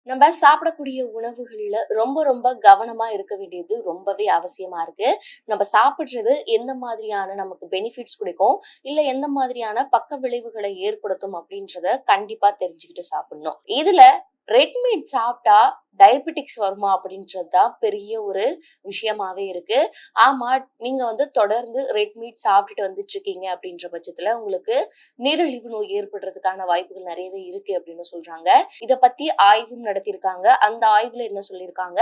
நம்ம சாப்பிடக்கூடிய உணவுகள்ல ரொம்ப ரொம்ப கவனமா இருக்க வேண்டியது ரொம்பவே அவசியமா இருக்கு. நம்ம சாப்பிடுறது எந்த மாதிரியான நமக்கு பெனிஃபிட்ஸ் குடுக்கும், இல்ல எந்த மாதிரியான பக்க விளைவுகளை ஏற்படுத்தும் அப்படின்றத கண்டிப்பா தெரிஞ்சுக்கிட்டு சாப்பிடணும். இதுல ரெட் மீட் சாப்பிட்டா டயபெட்டிக்ஸ் வருமா அப்படின்றது தான் பெரிய ஒரு விஷயமாவே இருக்கு. ஆமா, நீங்க தொடர்ந்து ரெட் மீட் சாப்பிட்டுட்டு வந்துட்டு இருக்கீங்க அப்படின்ற பட்சத்துல உங்களுக்கு நீரிழிவு நோய் ஏற்படுறதுக்கான வாய்ப்புகள் நிறையவே இருக்கு அப்படின்னு சொல்றாங்க. இத பத்தி ஆய்வும் நடத்தியிருக்காங்க. அந்த ஆய்வுல என்ன சொல்லியிருக்காங்க,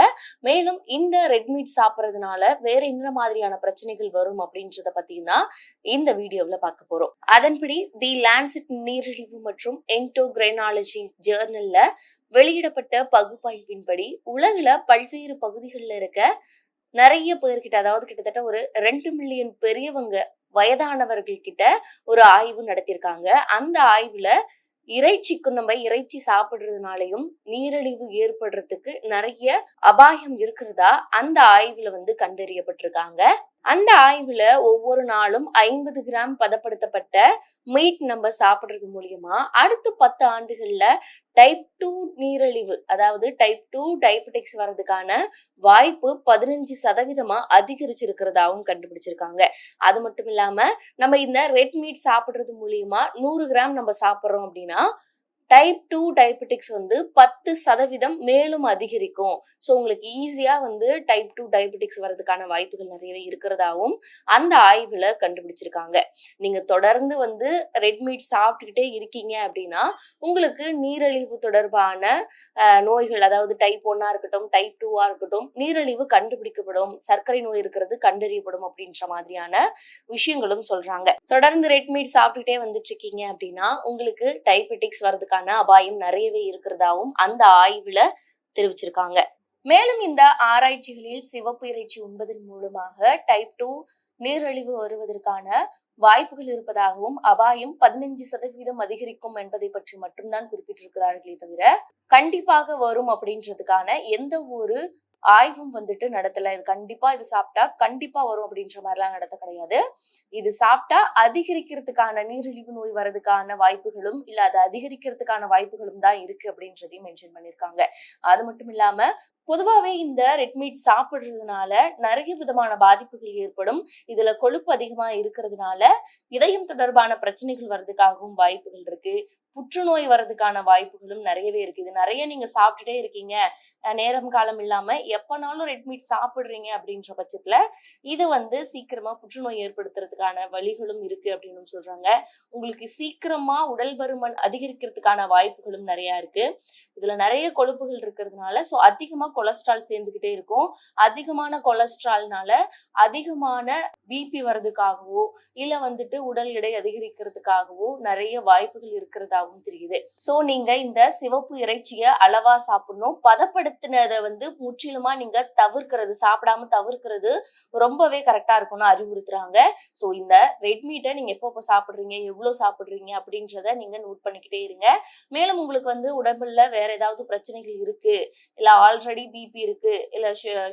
மேலும் இந்த ரெட் மீட் சாப்பிடுறதுனால வேற என்ன மாதிரியான பிரச்சனைகள் வரும் அப்படின்றத பத்தியும் தான் இந்த வீடியோவுல பார்க்க போறோம். அதன்படி தி லான்செட் நீரிழிவு மற்றும் என்டோகிரைனாலஜி ஜேர்னல்ல வெளியிடப்பட்ட பகுப்பாய்வின்படி உலகுல பல்வேறு பகுதிகளில் இருக்க நிறைய பேர்கிட்ட, அதாவது கிட்டத்தட்ட ஒரு 2 மில்லியன் பெரியவங்க, வயதானவர்கள் கிட்ட ஒரு ஆய்வு நடத்தியிருக்காங்க. அந்த ஆய்வுல நம்ம இறைச்சி சாப்பிடுறதுனாலையும் நீரிழிவு ஏற்படுறதுக்கு நிறைய அபாயம் இருக்கிறதா அந்த ஆய்வுல கண்டறியப்பட்டிருக்காங்க. அந்த ஆய்வுல ஒவ்வொரு நாளும் 50 கிராம் பதப்படுத்தப்பட்ட மீட் நம்ம சாப்பிடுறது மூலியமா அடுத்த 10 ஆண்டுகள்ல டைப் 2 நீரிழிவு, அதாவது டைப் 2 டயபெட்டிக்ஸ் வர்றதுக்கான வாய்ப்பு 15% அதிகரிச்சிருக்கிறதாவும் கண்டுபிடிச்சிருக்காங்க. அது மட்டும் இல்லாம நம்ம இந்த ரெட் மீட் சாப்பிடுறது மூலியமா 100 கிராம் நம்ம சாப்பிடுறோம் அப்படின்னா டைப் 2 டயபெட்டிக்ஸ் 10% மேலும் அதிகரிக்கும். ஸோ உங்களுக்கு ஈஸியா டைப் 2 டயபெட்டிக்ஸ் வர்றதுக்கான வாய்ப்புகள் நிறையவே இருக்கிறதாவும் அந்த ஆய்வுல கண்டுபிடிச்சிருக்காங்க. நீங்க தொடர்ந்து ரெட் மீட் சாப்பிட்டுக்கிட்டே இருக்கீங்க அப்படின்னா உங்களுக்கு நீரிழிவு தொடர்பான நோய்கள், அதாவது டைப் 1 இருக்கட்டும், டைப் 2 இருக்கட்டும், நீரிழிவு கண்டுபிடிக்கப்படும், சர்க்கரை நோய் இருக்கிறது கண்டறியப்படும் அப்படின்ற மாதிரியான விஷயங்களும் சொல்றாங்க. தொடர்ந்து ரெட் மீட் சாப்பிட்டுக்கிட்டே வந்துட்டு இருக்கீங்க அப்படின்னா உங்களுக்கு டயபெட்டிக்ஸ் வர்றதுக்கான அபாயம் நிறையவே இருக்கிறதாவும் அந்த ஆய்வுல தெரிவிச்சிருக்காங்க. மேலும் இந்த ஆராய்ச்சிகளில் சிவப்பு இறைச்சி உண்பதன் மூலமாக டைப் 2 நீரிழிவு வருவதற்கான வாய்ப்புகள் இருப்பதாகவும் அபாயம் 15% அதிகரிக்கும் என்பதை பற்றி மட்டும்தான் குறிப்பிட்டிருக்கிறார்களே தவிர கண்டிப்பாக வரும் அப்படின்றதுக்கான எந்த ஒரு ஆய்வும் நடத்தல. இது கண்டிப்பா இது சாப்பிட்டா கண்டிப்பா வரும் அப்படின்ற மாதிரிலாம் நடத்த கிடையாது. இது சாப்பிட்டா அதிகரிக்கிறதுக்கான நீரிழிவு நோய் வர்றதுக்கான வாய்ப்புகளும் இல்ல அது அதிகரிக்கிறதுக்கான வாய்ப்புகளும் தான் இருக்கு அப்படின்றதையும் மென்ஷன் பண்ணிருக்காங்க. அது மட்டும் இல்லாம பொதுவாவே இந்த ரெட் மீட் சாப்பிடுறதுனால நிறைய விதமான பாதிப்புகள் ஏற்படும். இதுல கொழுப்பு அதிகமா இருக்கிறதுனால இதயம் தொடர்பான பிரச்சனைகள் வர்றதுக்காகவும் வாய்ப்புகள் இருக்கு. புற்றுநோய் வர்றதுக்கான வாய்ப்புகளும் நிறையவே இருக்கு. இது நிறைய நீங்க சாப்பிட்டுட்டே இருக்கீங்க, நேரம் காலம் இல்லாம எப்பனாலும் ரெட் மீட் சாப்பிடுறீங்க அப்படின்ற பட்சத்துல இது சீக்கிரமா புற்றுநோய் ஏற்படுத்துறதுக்கான வழிகளும் இருக்கு அப்படின்னு சொல்றாங்க. உங்களுக்கு சீக்கிரமா உடல் பருமன் அதிகரிக்கிறதுக்கான வாய்ப்புகளும் நிறைய இருக்கு. இதுல நிறைய கொழுப்புகள் இருக்கிறதுனால சோ அதிகமா கொலஸ்ட்ரால் சேர்ந்துகிட்டே இருக்கும். அதிகமான கொலஸ்ட்ரால்னால அதிகமான பிபி வர்றதுக்காகவோ இல்ல உடல் எடை அதிகரிக்கிறதுக்காகவோ நிறைய வாய்ப்புகள் இருக்கிறதாகவும் தெரியுது. சோ நீங்க இந்த சிவப்பு இறைச்சிய அளவா சாப்பிடணும். பதப்படுத்தினதை முற்றிலுமா நீங்க தவிர்க்கிறது, சாப்பிடாம தவிர்க்கிறது ரொம்பவே கரெக்டா இருக்கும்னு அறிவுறுத்துறாங்க. சோ இந்த ரெட் மீட்டை நீங்க எப்பப்ப சாப்பிடுறீங்க, எவ்வளவு சாப்பிடுறீங்க அப்படின்றத நீங்க நோட் பண்ணிக்கிட்டே இருங்க. மேலும் உங்களுக்கு உடம்புல வேற ஏதாவது பிரச்சனைகள் இருக்கு, இல்ல ஆல்ரெடி பிபி இருக்கு, இல்ல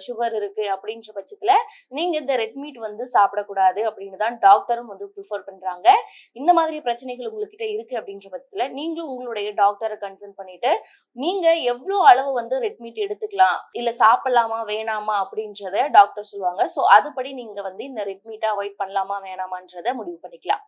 சுகர் இருக்கு அப்படின்ற பட்சத்துல நீங்க இந்த ரெட் மீட் சாப்பிடக்கூடாது அப்படின்னு தான் டாக்டரும் ப்ரிஃபர் பண்றாங்க. இந்த மாதிரி பிரச்சனைகள் உங்ககிட்ட இருக்கு அப்படின்ற பட்சத்துல நீங்களும் உங்களுடைய டாக்டரை கன்சல்ட் பண்ணிட்டு நீங்க எவ்வளவு அளவு ரெட் மீட் எடுத்துக்கலாம், இல்ல சாப்பிடலாமா வேணாமா அப்படின்றத டாக்டர் சொல்லுவாங்க. சோ அதுபடி நீங்க இந்த ரெட் மீட்டை அவாய்ட் பண்ணலாமா வேணாமான்றத முடிவு பண்ணிக்கலாம்.